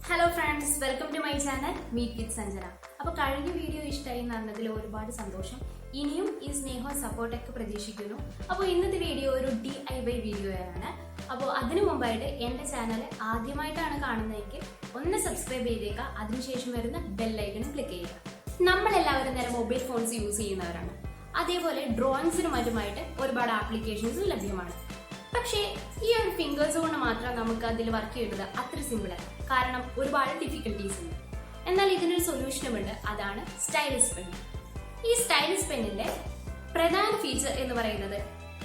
Hello friends, welcome to my channel meet with Sanjana. അപ്പോൾ കഴിഞ്ഞ video ഇഷ്ടമായി എന്നതിൽ ഒരുപാട് സന്തോഷം. ഇനിയും ഈ സ്നേഹവും സപ്പോർട്ടൊക്കെ പ്രതീക്ഷിക്കുന്നു. അപ്പോൾ ഇന്നത്തെ വീഡിയോ ഒരു DIY വീഡിയോയാണ്. അപ്പോൾ അതിനു മുമ്പായിട്ട് എൻ്റെ ചാനൽ ആദ്യമായിട്ടാണ് കാണുന്നതെങ്കിൽ ഒന്ന് സബ്സ്ക്രൈബ് ചെയ്തേക്കുക. അതിനുശേഷം വരുന്ന ബെല്ലൈക്കണും ക്ലിക്ക് ചെയ്യുക. നമ്മളെല്ലാവരും നേരെ മൊബൈൽ ഫോൺസ് യൂസ് ചെയ്യുന്നവരാണ്. അതേപോലെ ഡ്രോയിങ്സിനും മറ്റുമായിട്ട് ഒരുപാട് ആപ്ലിക്കേഷൻസ് ലഭ്യമാണ്. പക്ഷേ ഈ ഒരു ഫിംഗേഴ്സ് കൊണ്ട് മാത്രം നമുക്ക് അതിൽ വർക്ക് ചെയ്തത് അത്ര സിമ്പിളല്ല. കാരണം ഒരുപാട് ഡിഫിക്കൽട്ടീസ് ഉണ്ട്. എന്നാൽ ഇതിനൊരു സൊല്യൂഷനുമുണ്ട്. അതാണ് സ്റ്റൈലിസ് പെൻ. ഈ സ്റ്റൈലിസ് പെന്നിന്റെ പ്രധാന ഫീച്ചർ എന്ന് പറയുന്നത്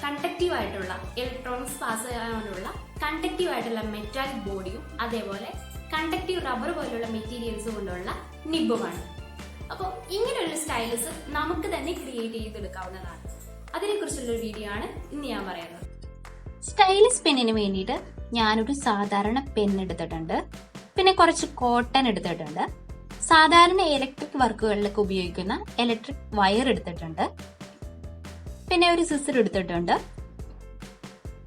കണ്ടക്റ്റീവ് ആയിട്ടുള്ള ഇലക്ട്രോണിക്സ് പാസ് ചെയ്യാനുള്ള കണ്ടക്റ്റീവ് ആയിട്ടുള്ള മെറ്റാലിക് ബോഡിയും അതേപോലെ കണ്ടക്റ്റീവ് റബ്ബർ പോലുള്ള മെറ്റീരിയൽസ് കൊണ്ടുള്ള നിബുമാണ്. അപ്പോൾ ഇങ്ങനെയൊരു സ്റ്റൈലിസ് നമുക്ക് തന്നെ ക്രിയേറ്റ് ചെയ്തെടുക്കാവുന്നതാണ്. അതിനെക്കുറിച്ചുള്ള ഒരു വീഡിയോ ആണ് ഇന്ന് ഞാൻ പറയുന്നത്. സ്റ്റൈലിസ് പെന്നിന് വേണ്ടിയിട്ട് ഞാനൊരു സാധാരണ പെൻ എടുത്തിട്ടുണ്ട്, പിന്നെ കുറച്ച് കോട്ടൺ എടുത്തിട്ടുണ്ട്, സാധാരണ ഇലക്ട്രിക് വർക്കുകളിലൊക്കെ ഉപയോഗിക്കുന്ന ഇലക്ട്രിക് വയർ എടുത്തിട്ടുണ്ട്, പിന്നെ ഒരു സിസർ എടുത്തിട്ടുണ്ട്,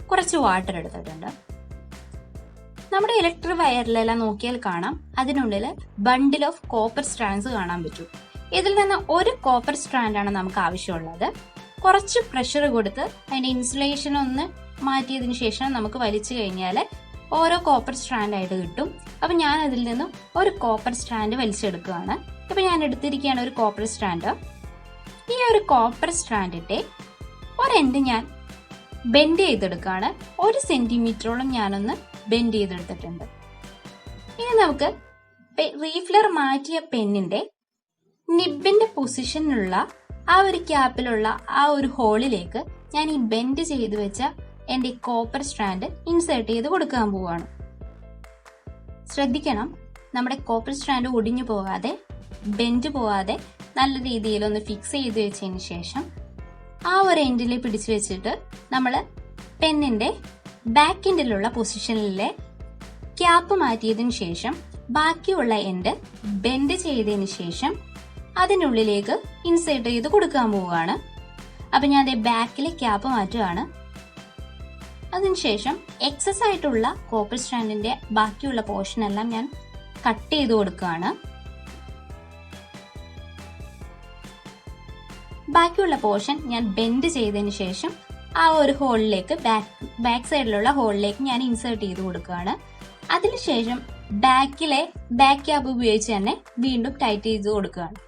കുറച്ച് വാട്ടർ എടുത്തിട്ടുണ്ട്. നമ്മുടെ ഇലക്ട്രിക് വയറിലെല്ലാം നോക്കിയാൽ കാണാം, അതിനുള്ളിൽ ബണ്ടിൽ ഓഫ് കോപ്പർ സ്ട്രാൻഡ്സ് കാണാൻ പറ്റും. ഇതിൽ നിന്ന് ഒരു കോപ്പർ സ്ട്രാൻഡാണ് നമുക്ക് ആവശ്യമുള്ളത്. കുറച്ച് പ്രഷർ കൊടുത്ത് അതിന്റെ ഇൻസുലേഷൻ ഒന്ന് മാറ്റിയതിനു ശേഷം നമുക്ക് വലിച്ചു കഴിഞ്ഞാൽ ഓരോ കോപ്പർ സ്ട്രാൻഡ് ആയിട്ട് കിട്ടും. അപ്പൊ ഞാൻ അതിൽ നിന്നും ഒരു കോപ്പർ സ്ട്രാൻഡ് വലിച്ചെടുക്കുകയാണ്. ഇപ്പൊ ഞാൻ എടുത്തിരിക്കുകയാണ് ഒരു കോപ്പർ സ്ട്രാൻഡ്. ഈ ഒരു കോപ്പർ സ്ട്രാൻഡിന്റെ ഒരെൻഡ് ഞാൻ ബെൻഡ് ചെയ്തെടുക്കുകയാണ്. 1 സെന്റിമീറ്ററോളം ഞാനൊന്ന് ബെൻഡ് ചെയ്തെടുത്തിട്ടുണ്ട്. ഇനി നമുക്ക് റീഫിലർ മാറ്റിയ പെന്നിന്റെ നിബിന്റെ പൊസിഷനിലുള്ള ആ ഒരു ക്യാപ്പിലുള്ള ആ ഒരു ഹോളിലേക്ക് ഞാൻ ഈ ബെൻഡ് ചെയ്ത് വെച്ച എന്റെ കോപ്പർ സ്ട്രാൻഡ് ഇൻസേർട്ട് ചെയ്ത് കൊടുക്കാൻ പോവാണ്. ശ്രദ്ധിക്കണം, നമ്മുടെ കോപ്പർ സ്ട്രാൻഡ് ഒടിഞ്ഞു പോകാതെ ബെൻഡ് പോകാതെ നല്ല രീതിയിൽ ഒന്ന് ഫിക്സ് ചെയ്ത് വെച്ചതിന് ശേഷം ആ ഒരു എൻഡിൽ പിടിച്ചു വെച്ചിട്ട് നമ്മൾ പെന്നിന്റെ ബാക്ക് എൻഡിലുള്ള പൊസിഷനിലെ ക്യാപ്പ് മാറ്റിയതിനു ശേഷം ബാക്കിയുള്ള എൻഡ് ബെൻഡ് ചെയ്തതിന് ശേഷം അതിനുള്ളിലേക്ക് ഇൻസേർട്ട് ചെയ്ത് കൊടുക്കാൻ പോവുകയാണ്. അപ്പൊ ഞാൻ ബാക്കിലെ ക്യാപ്പ് മാറ്റുകയാണ്. അതിനുശേഷം എക്സസ് ആയിട്ടുള്ള കോപ്പർ സ്ട്രാൻഡിന്റെ ബാക്കിയുള്ള പോർഷൻ എല്ലാം ഞാൻ കട്ട് ചെയ്ത് കൊടുക്കുകയാണ്. ബാക്കിയുള്ള പോർഷൻ ഞാൻ ബെൻഡ് ചെയ്തതിന് ശേഷം ആ ഒരു ഹോളിലേക്ക് ബാക്ക് സൈഡിലുള്ള ഹോളിലേക്ക് ഞാൻ ഇൻസേർട്ട് ചെയ്ത് കൊടുക്കുകയാണ്. അതിനുശേഷം ബാക്കിലെ ബാക്ക് ക്യാപ്പ് ഉപയോഗിച്ച് തന്നെ വീണ്ടും ടൈറ്റ് ചെയ്ത് കൊടുക്കുകയാണ്.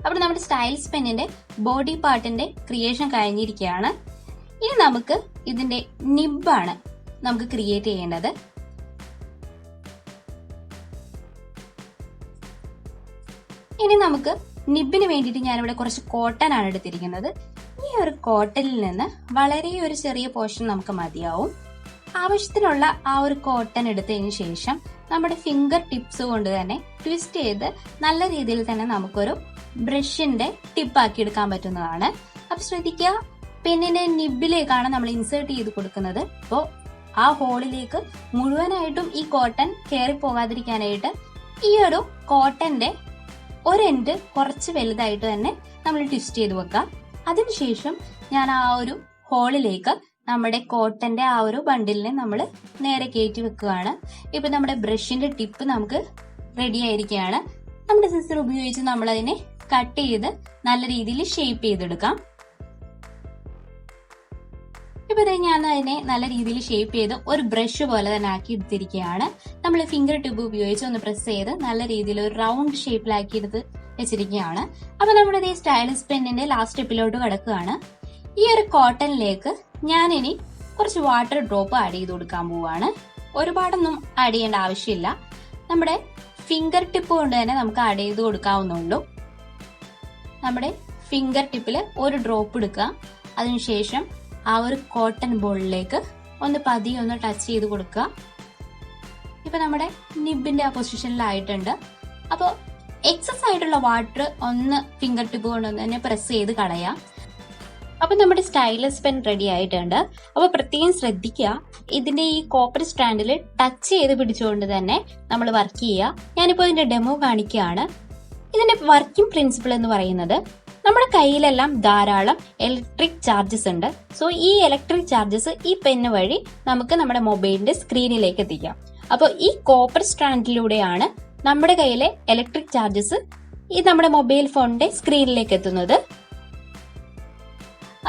അപ്പോൾ നമ്മുടെ സ്റ്റൈലിസ് പെന്നിന്റെ ബോഡി പാർട്ടിന്റെ ക്രിയേഷൻ കഴിഞ്ഞിരിക്കുകയാണ്. ഇനി നമുക്ക് ഇതിന്റെ നിബാണ് നമുക്ക് ക്രിയേറ്റ് ചെയ്യേണ്ടത്. ഇനി നമുക്ക് നിബിന് വേണ്ടിയിട്ട് ഞാനിവിടെ കുറച്ച് കോട്ടൺ ആണ് എടുത്തിരിക്കുന്നത്. ഈ ഒരു കോട്ടണിൽ നിന്ന് വളരെ ഒരു ചെറിയ പോർഷൻ നമുക്ക് മതിയാവും. ആവശ്യത്തിനുള്ള ആ ഒരു കോട്ടൺ എടുത്തതിന് ശേഷം നമ്മുടെ ഫിംഗർ ടിപ്സ് കൊണ്ട് തന്നെ ട്വിസ്റ്റ് ചെയ്ത് നല്ല രീതിയിൽ തന്നെ നമുക്കൊരു ബ്രഷിന്റെ ടിപ്പാക്കി എടുക്കാൻ പറ്റുന്നതാണ്. അപ്പൊ ശ്രദ്ധിക്കുക, പെന്നിന്റെ നിബിലേക്കാണ് നമ്മൾ ഇൻസേർട്ട് ചെയ്ത് കൊടുക്കുന്നത്. അപ്പോൾ ആ ഹോളിലേക്ക് മുഴുവനായിട്ടും ഈ കോട്ടൺ കയറി പോകാതിരിക്കാനായിട്ട് ഈ ഒരു കോട്ടന്റെ ഒരെൻഡ് കുറച്ച് വലുതായിട്ട് തന്നെ നമ്മൾ ട്വിസ്റ്റ് ചെയ്ത് വെക്കാം. അതിനുശേഷം ഞാൻ ആ ഒരു ഹോളിലേക്ക് നമ്മുടെ കോട്ടന്റെ ആ ഒരു ബണ്ടിലിനെ നമ്മൾ നേരെ കയറ്റി വെക്കുകയാണ്. ഇപ്പൊ നമ്മുടെ ബ്രഷിന്റെ ടിപ്പ് നമുക്ക് റെഡി ആയിരിക്കുകയാണ്. നമ്മുടെ സിസർ ഉപയോഗിച്ച് നമ്മൾ അതിനെ കട്ട് ചെയ്ത് നല്ല രീതിയിൽ ഷേപ്പ് ചെയ്തെടുക്കാം. ഇപ്പൊ ഞാൻ അതിനെ നല്ല രീതിയിൽ ഷേപ്പ് ചെയ്ത് ഒരു ബ്രഷ് പോലെ തന്നെ ആക്കി എടുത്തിരിക്കുകയാണ്. നമ്മൾ ഫിംഗർ ടിപ്പ് ഉപയോഗിച്ച് ഒന്ന് പ്രസ് ചെയ്ത് നല്ല രീതിയിൽ ഒരു റൗണ്ട് ഷേപ്പിലാക്കി എടുത്ത് വെച്ചിരിക്കുകയാണ്. അപ്പൊ നമ്മുടെ ഈ സ്റ്റൈലിസ് പെന്നിന്റെ ലാസ്റ്റ് സ്റ്റെപ്പിലോട്ട് കിടക്കുകയാണ്. ഈ ഒരു കോട്ടണിലേക്ക് ഞാൻ ഇനി കുറച്ച് വാട്ടർ ഡ്രോപ്പ് ആഡ് ചെയ്ത് കൊടുക്കാൻ പോവാണ്. ഒരുപാടൊന്നും ആഡ് ചെയ്യേണ്ട ആവശ്യമില്ല. നമ്മുടെ ഫിംഗർ ടിപ്പ് കൊണ്ട് തന്നെ നമുക്ക് ആഡ് ചെയ്ത് കൊടുക്കാവുന്നുള്ളൂ. നമ്മുടെ ഫിംഗർ ടിപ്പിൽ ഒരു ഡ്രോപ്പ് എടുക്കുക. അതിനുശേഷം ആ ഒരു കോട്ടൺ ബോളിലേക്ക് ഒന്ന് പതിയെ ഒന്ന് ടച്ച് ചെയ്ത് കൊടുക്കുക. ഇപ്പൊ നമ്മുടെ നിബിന്റെ ആ പൊസിഷനിലായിട്ടുണ്ട്. അപ്പോൾ എക്സസ് ആയിട്ടുള്ള വാട്ടർ ഒന്ന് ഫിംഗർ ടിപ്പ് കൊണ്ട് തന്നെ പ്രസ് ചെയ്ത് കളയാം. അപ്പൊ നമ്മുടെ സ്റ്റൈലസ് പെൻ റെഡി ആയിട്ടുണ്ട്. അപ്പൊ പ്രത്യേകം ശ്രദ്ധിക്കുക, ഇതിന്റെ ഈ കോപ്പർ സ്റ്റാൻഡിൽ ടച്ച് ചെയ്ത് പിടിച്ചുകൊണ്ട് തന്നെ നമ്മൾ വർക്ക് ചെയ്യുക. ഞാനിപ്പോ ഇതിന്റെ ഡെമോ കാണിക്കുകയാണ്. ഇതിന്റെ വർക്കിംഗ് പ്രിൻസിപ്പിൾ എന്ന് പറയുന്നത് നമ്മുടെ കയ്യിലെല്ലാം ധാരാളം ഇലക്ട്രിക് ചാർജസ് ഉണ്ട്. സോ ഈ ഇലക്ട്രിക് ചാർജസ് ഈ പെന്ന് വഴി നമുക്ക് നമ്മുടെ മൊബൈലിന്റെ സ്ക്രീനിലേക്ക് എത്തിക്കാം. അപ്പോൾ ഈ കോപ്പർ സ്ട്രാൻഡിലൂടെയാണ് നമ്മുടെ കയ്യിലെ ഇലക്ട്രിക് ചാർജസ് ഈ നമ്മുടെ മൊബൈൽ ഫോണിന്റെ സ്ക്രീനിലേക്ക് എത്തുന്നത്.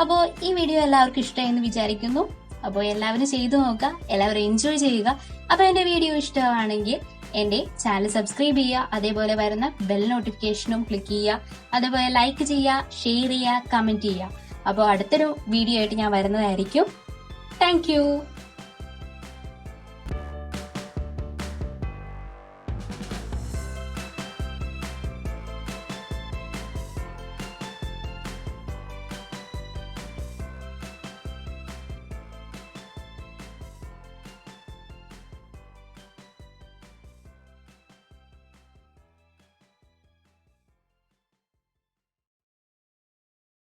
അപ്പോൾ ഈ വീഡിയോ എല്ലാവർക്കും ഇഷ്ടമായി എന്ന് വിചാരിക്കുന്നു. അപ്പോൾ എല്ലാവരും ചെയ്തു നോക്കുക, എല്ലാവരും എൻജോയ് ചെയ്യുക. അപ്പോൾ എന്റെ വീഡിയോ ഇഷ്ടമാണെങ്കിൽ എന്റെ ചാനൽ സബ്സ്ക്രൈബ് ചെയ്യുക, അതേപോലെ വരുന്ന ബെൽ നോട്ടിഫിക്കേഷനും ക്ലിക്ക് ചെയ്യുക, അതേപോലെ ലൈക്ക് ചെയ്യുക, ഷെയർ ചെയ്യുക, കമന്റ് ചെയ്യുക. അപ്പോൾ അടുത്തൊരു വീഡിയോ ആയിട്ട് ഞാൻ വരുന്നതായിരിക്കും. താങ്ക്